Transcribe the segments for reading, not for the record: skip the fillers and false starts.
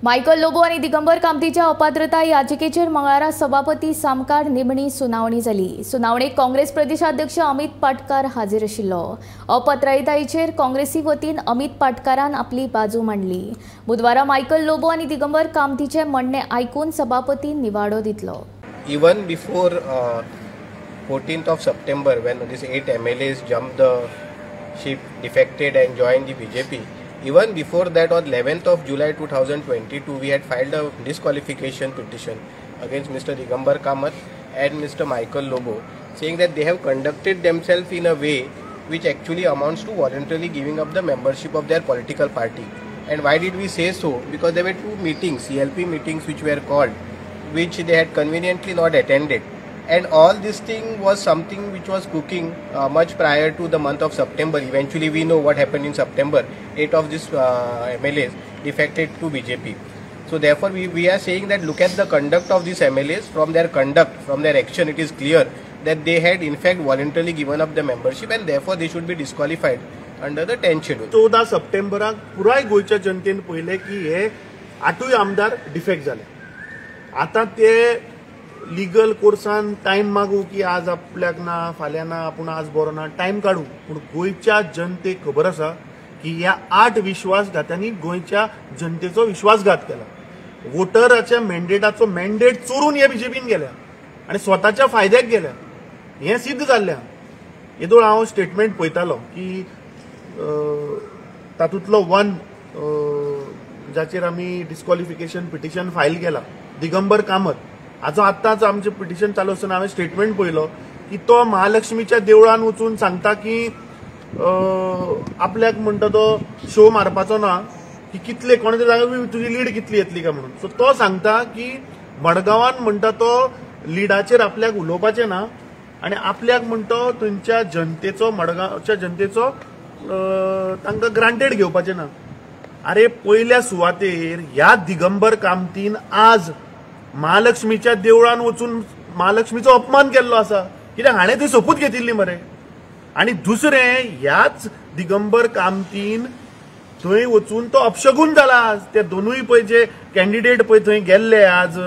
Michael Lobo आणि दिगंबर कामतीच्या अपात्रता याचिकेचेर मंगळारा सभापती सामकार निमणी सुनावणी जाली। सुनावणेक काँग्रेस प्रदेशाध्यक्ष अमित पाटकार हाजीर आशिल्लो। अपात्रतायेचेर काँग्रेसी वतीन अमित पाटकारान आपली बाजू मांडली। बुधवारा मायकल लोबो आणि दिगंबर कामतीचे म्हणणे आयकून सभापती निवाडो दितलो। Even before 14th of September, when these 8 MLAs jumped the ship, defected and joined the BJP, even before that, on 11th of July 2022, we had filed a disqualification petition against Mr. Digambar Kamath and Mr. Michael Lobo, saying that they have conducted themselves in a way which actually amounts to voluntarily giving up the membership of their political party. And why did we say so? Because there were 2 meetings, CLP meetings, which were called, which they had conveniently not attended. And all this thing was something which was cooking much prior to the month of September. Eventually we know what happened in September. 8 of these MLAs defected to BJP. So therefore we are saying that look at the conduct of these MLAs. From their conduct, from their action, it is clear that they had in fact voluntarily given up the membership and therefore they should be disqualified under the 10th schedule. 14 सप्टेंबराक पुराय गोयच्या जनतेन पहिले की हे 8 आमदार defect झाले। आता ते legal कोर्सान time मागू की आज आपल्याक ना फाल्यां ना आपण आज बरो ना टाइम काढू, पण गोयच्या जनतेक खबर आसा की ह्या 8 विश्वासघातांनी गोयच्या जनतेचो विश्वासघात केला। वोटराच्या मॅन्डेटाचो मॅन्डेट चोरून हे बीजेपीन गेल्या आणि स्वताच्या फायद्याक गेल्या। हे सिद्ध जाल्लें। येदोळ हांव स्टेटमेंट पळयतालो की तातूंतलो वन जाचेर आमी डिस्क्वॉलिफिकेशन पिटिशन फायल केला, दिगंबर कामत, हाजो आतांच आमचें पिटिशन चालू आसतना हांवें स्टेटमेंट पळयलो की तो महालक्ष्मीच्या देवळान वचून सांगता की आपल्याक म्हणटा तो शो मारपाचो ना, की कितले कोणाच्या जाग्यार तुजी लीड कितली येतली काय म्हणून। सो तो सांगता की मडगांवान म्हणटा तो लिडाचेर आपल्याक उलोवपाचें ना आनी आपल्याक म्हणतो थंयच्या जनतेचो मडगांवच्या जनतेचो तांकां ग्रांटेड घेवपाचें ना। अरे पयल्या सुवातेर ह्या दिगंबर कामतीन आज महालक्ष्मीच्या देवळान वचून महालक्ष्मीचो अपमान केल्लो आसा, कित्याक हाणें थंय सोपूत घेतिल्ली मरे। आनी दुसरें, ह्याच दिगंबर कामतीन थंय वचून तो अपशगून जाला। ते दोनूय पळय जे कॅन्डिडेट पळय थंय गेल्ले आज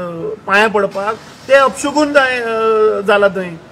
पांया पडपाक, ते अपशगून जाला थंय।